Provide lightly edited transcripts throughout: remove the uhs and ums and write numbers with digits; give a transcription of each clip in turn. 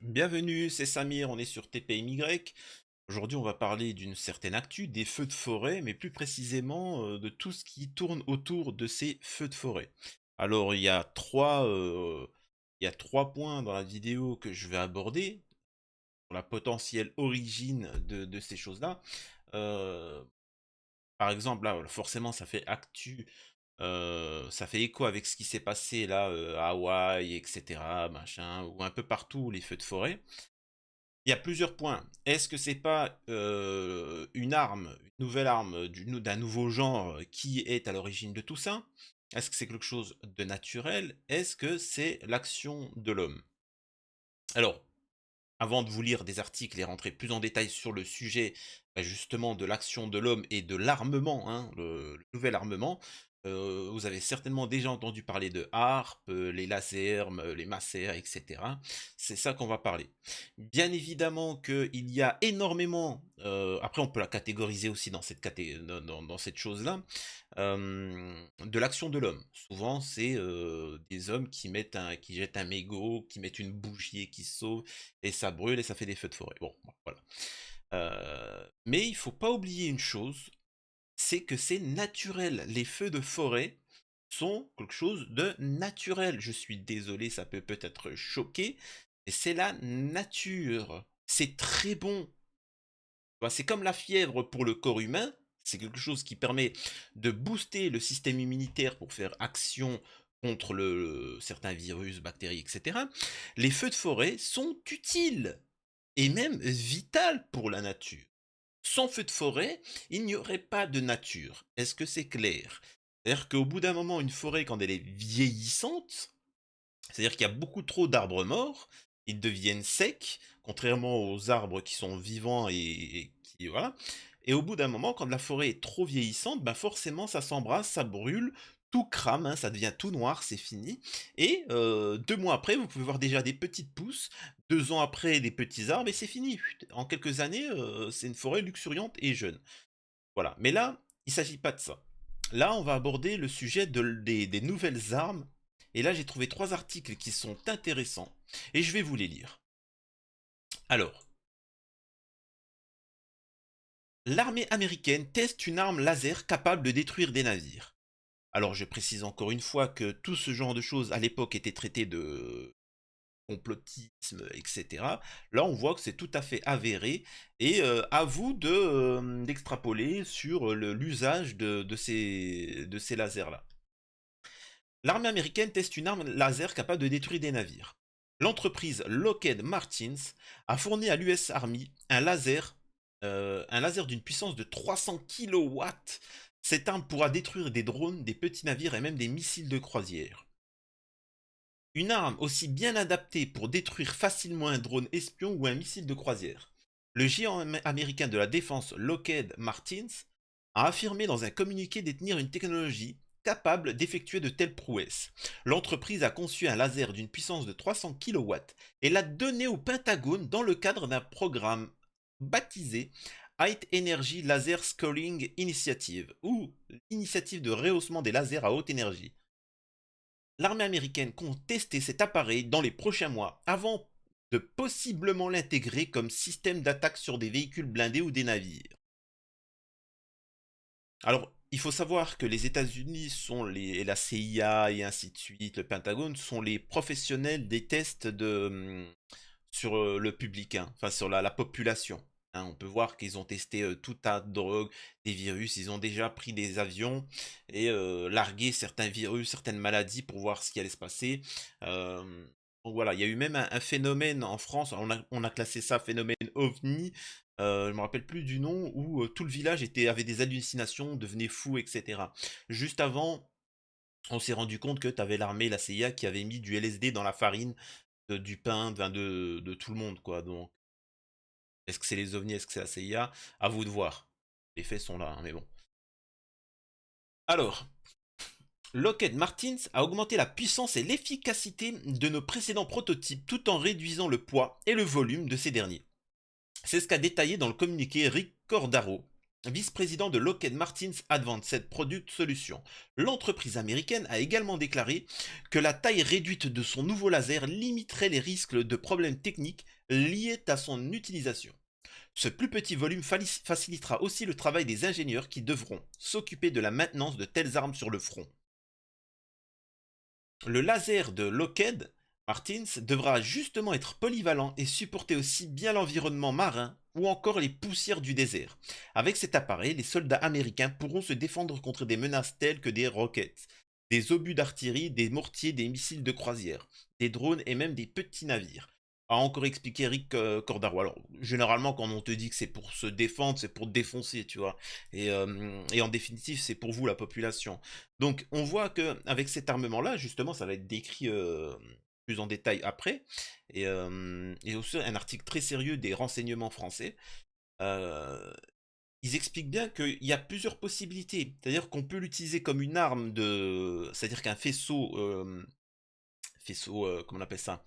Bienvenue, c'est Samir, on est sur TPMY. Aujourd'hui, on va parler d'une certaine actu, des feux de forêt, mais plus précisément de tout ce qui tourne autour de ces feux de forêt. Alors, il y a trois points dans la vidéo que je vais aborder, pour la potentielle origine de ces choses-là. Euh, Par exemple, là, forcément, ça fait actu, ça fait écho avec ce qui s'est passé là à Hawaï, etc., machin, ou un peu partout les feux de forêt. Il y a plusieurs points. Est-ce que c'est pas une arme, une nouvelle arme d'un nouveau genre qui est à l'origine de tout ça? Est-ce que c'est quelque chose de naturel? Est-ce que c'est l'action de l'homme? Alors, avant de vous lire des articles et rentrer plus en détail sur le sujet, bah, justement de l'action de l'homme et de l'armement, hein, le nouvel armement, vous avez certainement déjà entendu parler de harpe, les lasers, les masers, et cetera. C'est ça qu'on va parler. Bien évidemment qu'il y a énormément, après on peut la catégoriser aussi dans cette dans cette chose-là, de l'action de l'homme. Souvent, c'est, des hommes qui jettent un mégot, qui mettent une bougie et qui se sauvent et ça brûle et ça fait des feux de forêt. Bon, voilà. Mais il faut pas oublier une chose, c'est que c'est naturel. Les feux de forêt sont quelque chose de naturel. Je suis désolé, ça peut peut-être choquer, mais c'est la nature. C'est très bon. Bah, c'est comme la fièvre pour le corps humain, c'est quelque chose qui permet de booster le système immunitaire pour faire action contre certains virus, bactéries, etc. Les feux de forêt sont utiles et même vitales pour la nature. Sans feu de forêt, il n'y aurait pas de nature. Est-ce que c'est clair? C'est-à-dire qu'au bout d'un moment, une forêt, quand elle est vieillissante, c'est-à-dire qu'il y a beaucoup trop d'arbres morts, ils deviennent secs, contrairement aux arbres qui sont vivants et qui voilà. Et au bout d'un moment, quand la forêt est trop vieillissante, bah forcément ça s'embrase, ça brûle, tout crame, hein, ça devient tout noir, c'est fini. Et 2 mois après, vous pouvez voir déjà des petites pousses, 2 ans après des petits arbres, et c'est fini. Chut. En quelques années, c'est une forêt luxuriante et jeune. Voilà. Mais là, il ne s'agit pas de ça. Là, on va aborder le sujet des nouvelles armes. Et là, j'ai trouvé 3 articles qui sont intéressants. Et je vais vous les lire. Alors, l'armée américaine teste une arme laser capable de détruire des navires. Alors, je précise encore une fois que tout ce genre de choses à l'époque était traité de complotisme, etc. Là, on voit que c'est tout à fait avéré. Et à vous d'extrapoler sur l'usage de ces lasers-là. L'armée américaine teste une arme laser capable de détruire des navires. L'entreprise Lockheed Martin a fourni à l'US Army un laser d'une puissance de 300 kilowatts. Cette arme pourra détruire des drones, des petits navires et même des missiles de croisière. Une arme aussi bien adaptée pour détruire facilement un drone espion ou un missile de croisière. Le géant américain de la défense Lockheed Martin a affirmé dans un communiqué détenir une technologie capable d'effectuer de telles prouesses. L'entreprise a conçu un laser d'une puissance de 300 kilowatts et l'a donné au Pentagone dans le cadre d'un programme baptisé High Energy Laser Scaling Initiative, ou initiative de rehaussement des lasers à haute énergie. L'armée américaine compte tester cet appareil dans les prochains mois avant de possiblement l'intégrer comme système d'attaque sur des véhicules blindés ou des navires. Alors, il faut savoir que les États-Unis et la CIA et ainsi de suite, le Pentagone, sont les professionnels des tests sur le public, hein, enfin sur la population. Hein. On peut voir qu'ils ont testé tout tas de drogues, des virus, ils ont déjà pris des avions et largué certains virus, certaines maladies pour voir ce qui allait se passer. Euh, donc voilà, il y a eu même un phénomène en France, on a classé ça phénomène OVNI, je me rappelle plus du nom, où tout le village avait des hallucinations, devenait fou, etc. Juste avant, on s'est rendu compte que tu avais l'armée, la CIA, qui avait mis du LSD dans la farine, du pain, de tout le monde, quoi. Donc, est-ce que c'est les ovnis, est-ce que c'est la CIA? À vous de voir. Les faits sont là, hein, mais bon. Alors, Lockheed Martin a augmenté la puissance et l'efficacité de nos précédents prototypes tout en réduisant le poids et le volume de ces derniers. C'est ce qu'a détaillé dans le communiqué Rick Cordaro, vice-président de Lockheed Martin's Advanced Product Solutions. L'entreprise américaine a également déclaré que la taille réduite de son nouveau laser limiterait les risques de problèmes techniques liés à son utilisation. Ce plus petit volume facilitera aussi le travail des ingénieurs qui devront s'occuper de la maintenance de telles armes sur le front. Le laser de Lockheed Martins devra justement être polyvalent et supporter aussi bien l'environnement marin ou encore les poussières du désert. Avec cet appareil, les soldats américains pourront se défendre contre des menaces telles que des roquettes, des obus d'artillerie, des mortiers, des missiles de croisière, des drones et même des petits navires. A encore expliqué Rick Cordaro. Alors, généralement, quand on te dit que c'est pour se défendre, c'est pour te défoncer, tu vois. Et en définitive, c'est pour vous, la population. Donc, on voit que avec cet armement-là, justement, ça va être décrit plus en détail après, et aussi un article très sérieux des renseignements français. euh, Ils expliquent bien qu'il y a plusieurs possibilités. C'est-à-dire qu'on peut l'utiliser comme une arme de... C'est-à-dire qu'un faisceau, comment on appelle ça?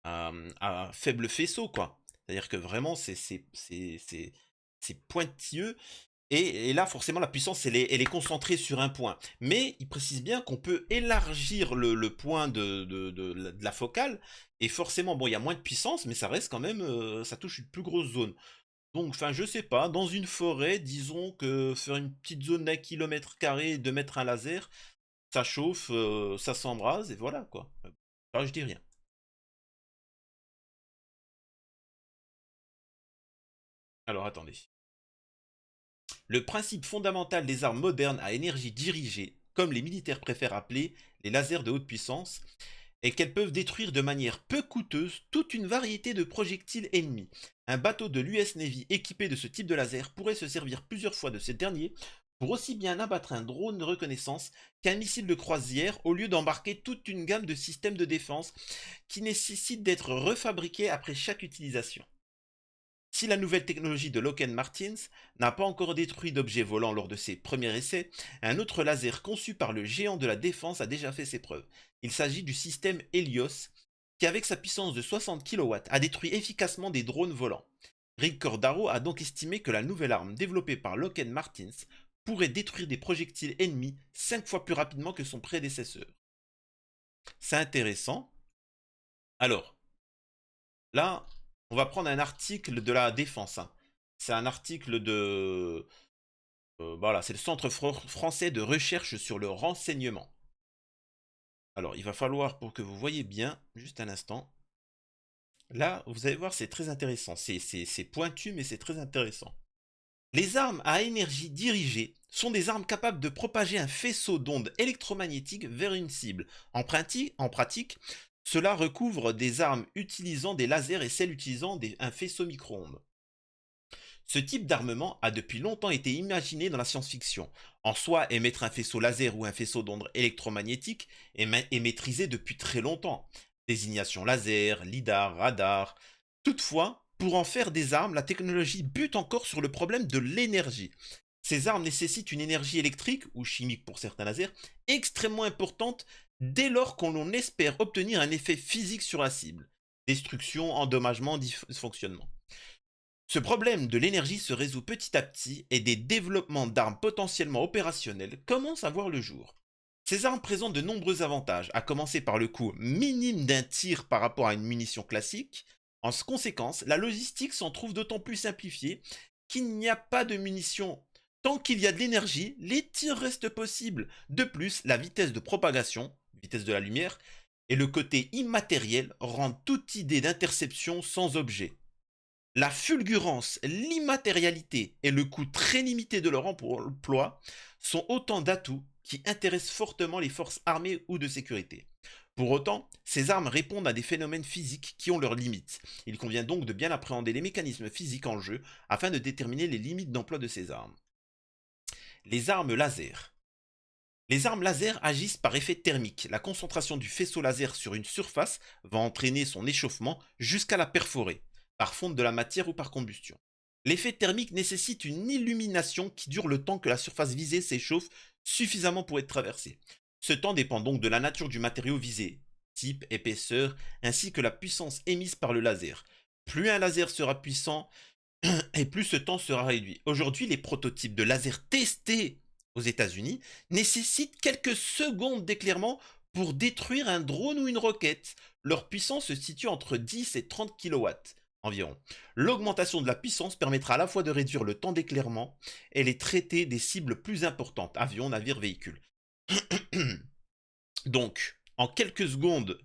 À faible faisceau, quoi. C'est-à-dire que vraiment, c'est pointilleux. Et là, forcément, la puissance, elle est concentrée sur un point. Mais il précise bien qu'on peut élargir le point de la focale. Et forcément, bon, il y a moins de puissance, mais ça reste quand même, ça touche une plus grosse zone. Donc, enfin, je sais pas, dans une forêt, disons que faire une petite zone d'1 km² et de mettre un laser, ça chauffe, ça s'embrase, et voilà, quoi. Alors, je dis rien. Alors, attendez. Le principe fondamental des armes modernes à énergie dirigée, comme les militaires préfèrent appeler les lasers de haute puissance, est qu'elles peuvent détruire de manière peu coûteuse toute une variété de projectiles ennemis. Un bateau de l'US Navy équipé de ce type de laser pourrait se servir plusieurs fois de ces derniers pour aussi bien abattre un drone de reconnaissance qu'un missile de croisière au lieu d'embarquer toute une gamme de systèmes de défense qui nécessitent d'être refabriqués après chaque utilisation. Si la nouvelle technologie de Lockheed Martin n'a pas encore détruit d'objets volants lors de ses premiers essais, un autre laser conçu par le géant de la défense a déjà fait ses preuves. Il s'agit du système Helios, qui avec sa puissance de 60 kW a détruit efficacement des drones volants. Rick Cordaro a donc estimé que la nouvelle arme développée par Lockheed Martin pourrait détruire des projectiles ennemis 5 fois plus rapidement que son prédécesseur. C'est intéressant. Alors, là, on va prendre un article de la Défense, hein. C'est un article de... voilà, c'est le Centre français de recherche sur le renseignement. Alors, il va falloir, pour que vous voyez bien, juste un instant. Là, vous allez voir, c'est très intéressant. C'est pointu, mais c'est très intéressant. Les armes à énergie dirigée sont des armes capables de propager un faisceau d'ondes électromagnétiques vers une cible. En pratique, cela recouvre des armes utilisant des lasers et celles utilisant un faisceau micro-ondes. Ce type d'armement a depuis longtemps été imaginé dans la science-fiction. En soi, émettre un faisceau laser ou un faisceau d'ondes électromagnétiques est maîtrisé depuis très longtemps. Désignation laser, lidar, radar. Toutefois, pour en faire des armes, la technologie bute encore sur le problème de l'énergie. Ces armes nécessitent une énergie électrique, ou chimique pour certains lasers, extrêmement importante dès lors qu'on espère obtenir un effet physique sur la cible. Destruction, endommagement, dysfonctionnement. Ce problème de l'énergie se résout petit à petit et des développements d'armes potentiellement opérationnelles commencent à voir le jour. Ces armes présentent de nombreux avantages, à commencer par le coût minime d'un tir par rapport à une munition classique. En conséquence, la logistique s'en trouve d'autant plus simplifiée qu'il n'y a pas de munitions. Tant qu'il y a de l'énergie, les tirs restent possibles. De plus, la vitesse de propagation, vitesse de la lumière, et le côté immatériel rendent toute idée d'interception sans objet. La fulgurance, l'immatérialité et le coût très limité de leur emploi sont autant d'atouts qui intéressent fortement les forces armées ou de sécurité. Pour autant, ces armes répondent à des phénomènes physiques qui ont leurs limites. Il convient donc de bien appréhender les mécanismes physiques en jeu afin de déterminer les limites d'emploi de ces armes. Les armes laser. Les armes laser agissent par effet thermique. La concentration du faisceau laser sur une surface va entraîner son échauffement jusqu'à la perforer, par fonte de la matière ou par combustion. L'effet thermique nécessite une illumination qui dure le temps que la surface visée s'échauffe suffisamment pour être traversée. Ce temps dépend donc de la nature du matériau visé, type, épaisseur, ainsi que la puissance émise par le laser. Plus un laser sera puissant, et plus ce temps sera réduit. Aujourd'hui, les prototypes de laser testés aux États-Unis nécessitent quelques secondes d'éclairement pour détruire un drone ou une roquette. Leur puissance se situe entre 10 et 30 kilowatts environ. L'augmentation de la puissance permettra à la fois de réduire le temps d'éclairement et les traiter des cibles plus importantes, avions, navires, véhicules. Donc, en quelques secondes,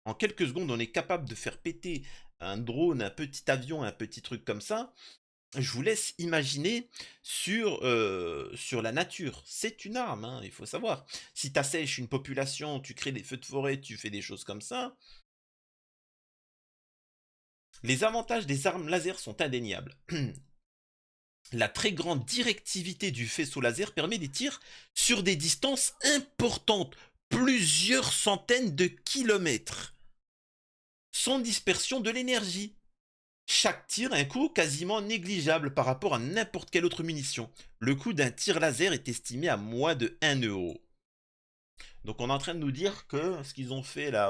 on est capable de faire péter un drone, un petit avion, un petit truc comme ça. Je vous laisse imaginer sur la nature. C'est une arme, hein, il faut savoir. Si tu assèches une population, tu crées des feux de forêt, tu fais des choses comme ça. Les avantages des armes laser sont indéniables. La très grande directivité du faisceau laser permet des tirs sur des distances importantes, plusieurs centaines de kilomètres, sans dispersion de l'énergie. Chaque tir a un coût quasiment négligeable par rapport à n'importe quelle autre munition. Le coût d'un tir laser est estimé à moins de 1 euro. Donc on est en train de nous dire que ce qu'ils ont fait là,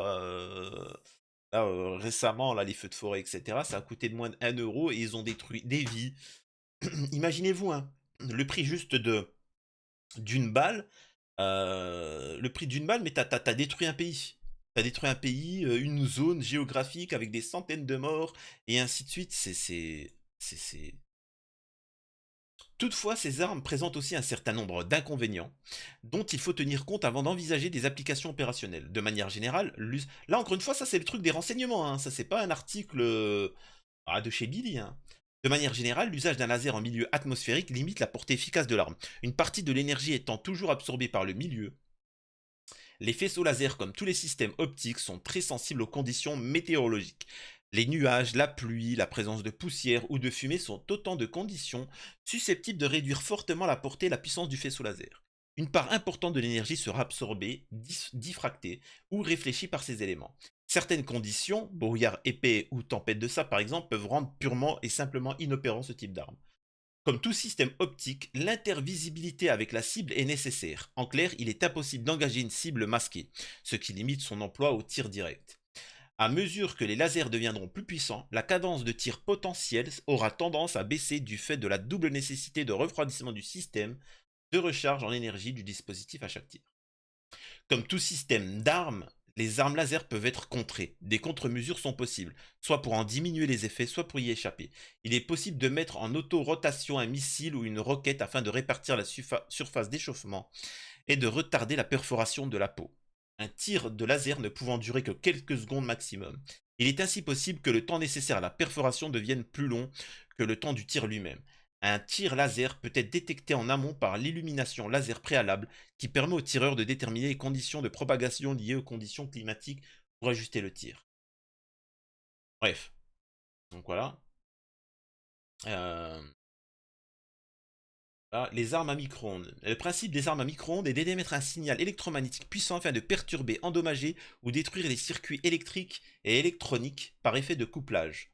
récemment, là, les feux de forêt, etc., ça a coûté de moins de 1 euro et ils ont détruit des vies. Imaginez-vous, hein, le prix juste d'une balle, le prix d'une balle, mais t'as détruit un pays. T'as détruit un pays, une zone géographique avec des centaines de morts, et ainsi de suite. C'est. Toutefois, ces armes présentent aussi un certain nombre d'inconvénients dont il faut tenir compte avant d'envisager des applications opérationnelles. De manière générale, là encore une fois, ça c'est le truc des renseignements, hein. Ça c'est pas un article de chez Billy, hein. De manière générale, l'usage d'un laser en milieu atmosphérique limite la portée efficace de l'arme. Une partie de l'énergie étant toujours absorbée par le milieu, les faisceaux laser, comme tous les systèmes optiques, sont très sensibles aux conditions météorologiques. Les nuages, la pluie, la présence de poussière ou de fumée sont autant de conditions susceptibles de réduire fortement la portée et la puissance du faisceau laser. Une part importante de l'énergie sera absorbée, diffractée ou réfléchie par ces éléments. Certaines conditions, brouillard épais ou tempête de sable par exemple, peuvent rendre purement et simplement inopérant ce type d'arme. Comme tout système optique, l'intervisibilité avec la cible est nécessaire. En clair, il est impossible d'engager une cible masquée, ce qui limite son emploi au tir direct. À mesure que les lasers deviendront plus puissants, la cadence de tir potentielle aura tendance à baisser du fait de la double nécessité de refroidissement du système de recharge en énergie du dispositif à chaque tir. Comme tout système d'armes, les armes laser peuvent être contrées. Des contre-mesures sont possibles, soit pour en diminuer les effets, soit pour y échapper. Il est possible de mettre en auto-rotation un missile ou une roquette afin de répartir la surface d'échauffement et de retarder la perforation de la peau. Un tir de laser ne pouvant durer que quelques secondes maximum. Il est ainsi possible que le temps nécessaire à la perforation devienne plus long que le temps du tir lui-même. Un tir laser peut être détecté en amont par l'illumination laser préalable qui permet au tireur de déterminer les conditions de propagation liées aux conditions climatiques pour ajuster le tir. Bref, donc voilà. Euh, les armes à micro-ondes. Le principe des armes à micro-ondes est d'émettre un signal électromagnétique puissant afin de perturber, endommager ou détruire les circuits électriques et électroniques par effet de couplage.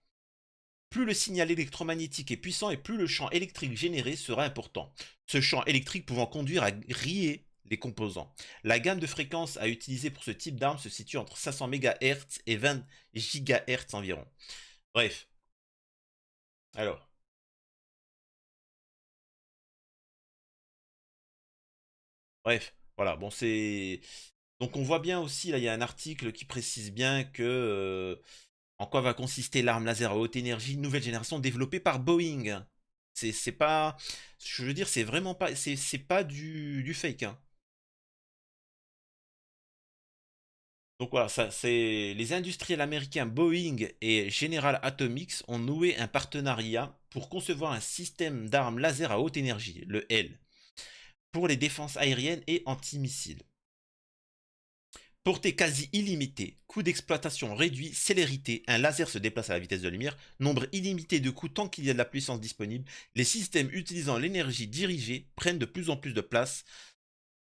Plus le signal électromagnétique est puissant et plus le champ électrique généré sera important. Ce champ électrique pouvant conduire à griller les composants. La gamme de fréquences à utiliser pour ce type d'arme se situe entre 500 MHz et 20 GHz environ. Bref. Alors. Bref. Voilà. Bon, c'est. Donc on voit bien aussi, là, il y a un article qui précise bien que en quoi va consister l'arme laser à haute énergie nouvelle génération développée par Boeing. C'est pas. Je veux dire, c'est vraiment pas. C'est pas du fake, hein. Donc voilà, ça, c'est les industriels américains Boeing et General Atomics ont noué un partenariat pour concevoir un système d'armes laser à haute énergie, le L, pour les défenses aériennes et antimissiles. Portée quasi illimitée, coût d'exploitation réduit, célérité, un laser se déplace à la vitesse de la lumière, nombre illimité de coups tant qu'il y a de la puissance disponible, les systèmes utilisant l'énergie dirigée prennent de plus en plus de place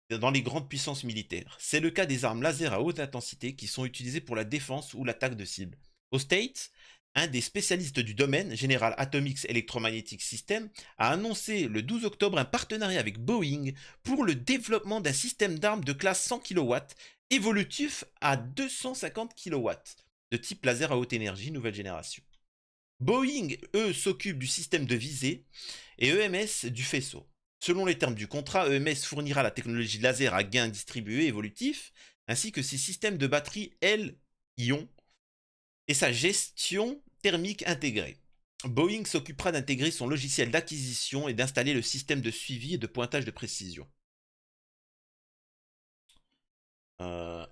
dans les grandes puissances militaires. C'est le cas des armes laser à haute intensité qui sont utilisées pour la défense ou l'attaque de cibles. Aux States, un des spécialistes du domaine, General Atomics Electromagnetic System, a annoncé le 12 octobre un partenariat avec Boeing pour le développement d'un système d'armes de classe 100 kW évolutif à 250 kW, de type laser à haute énergie nouvelle génération. Boeing, eux, s'occupent du système de visée et EMS du faisceau. Selon les termes du contrat, EMS fournira la technologie laser à gain distribué évolutif, ainsi que ses systèmes de batterie L-ion et sa gestion thermique intégrée. Boeing s'occupera d'intégrer son logiciel d'acquisition et d'installer le système de suivi et de pointage de précision.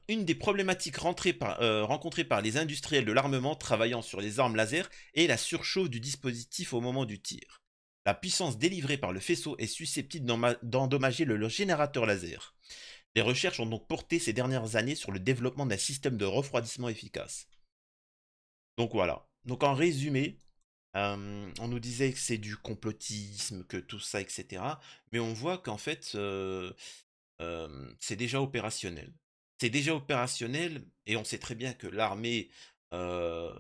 Une des problématiques rencontrées par les industriels de l'armement travaillant sur les armes laser est la surchauffe du dispositif au moment du tir. La puissance délivrée par le faisceau est susceptible d'endommager le générateur laser. Les recherches ont donc porté ces dernières années sur le développement d'un système de refroidissement efficace. Donc voilà. Donc en résumé, on nous disait que c'est du complotisme, que tout ça, etc. Mais on voit qu'en fait, c'est déjà opérationnel. C'est déjà opérationnel et on sait très bien que l'armée, heu,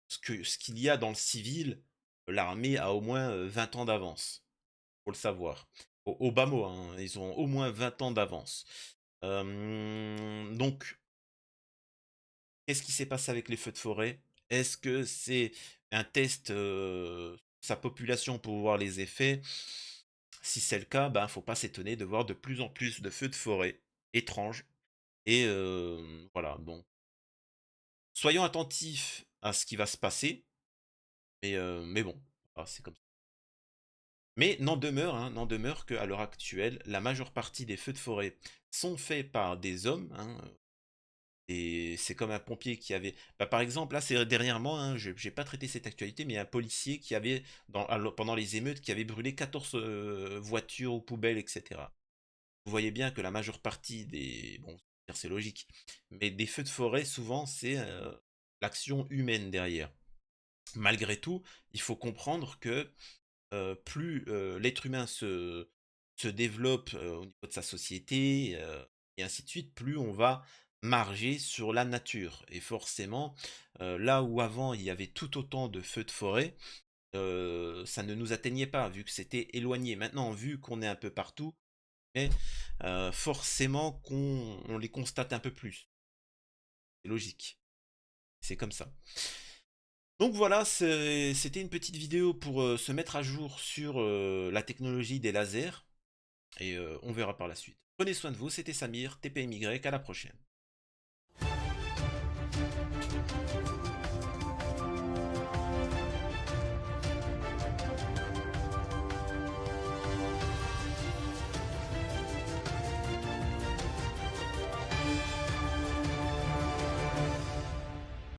ce qu'il y a dans le civil, l'armée a au moins, 20 ans d'avance. Faut le savoir. Au bas mot, hein, ils ont au moins 20 ans d'avance. Donc qu'est-ce qui s'est passé avec les feux de forêt? Est-ce que c'est un test, sa population pour voir les effets? Si c'est le cas, ben, faut pas s'étonner de voir de plus en plus de feux de forêt étranges et voilà, donc soyons attentifs à ce qui va se passer, mais bon, ah, c'est comme ça. Mais n'en demeure qu'à l'heure actuelle, la majeure partie des feux de forêt sont faits par des hommes, hein, et c'est comme un pompier qui avait bah, par exemple, là, c'est dernièrement, hein, je j'ai pas traité cette actualité, mais un policier qui avait pendant les émeutes, qui avait brûlé 14 voitures aux poubelles et cetera. Vous voyez bien que la majeure partie des bon, c'est logique, mais des feux de forêt, souvent, c'est, l'action humaine derrière. Malgré tout, il faut comprendre que, plus, l'être humain se développe, au niveau de sa société, et ainsi de suite, plus on va marger sur la nature et forcément, là où avant il y avait tout autant de feux de forêt, ça ne nous atteignait pas vu que c'était éloigné. Maintenant, vu qu'on est un peu partout, et forcément qu'on on les constate un peu plus. C'est logique, c'est comme ça. Donc voilà, c'était une petite vidéo pour, se mettre à jour sur, la technologie des lasers et on verra par la suite. Prenez soin de vous, c'était Samir, TPMY, à la prochaine.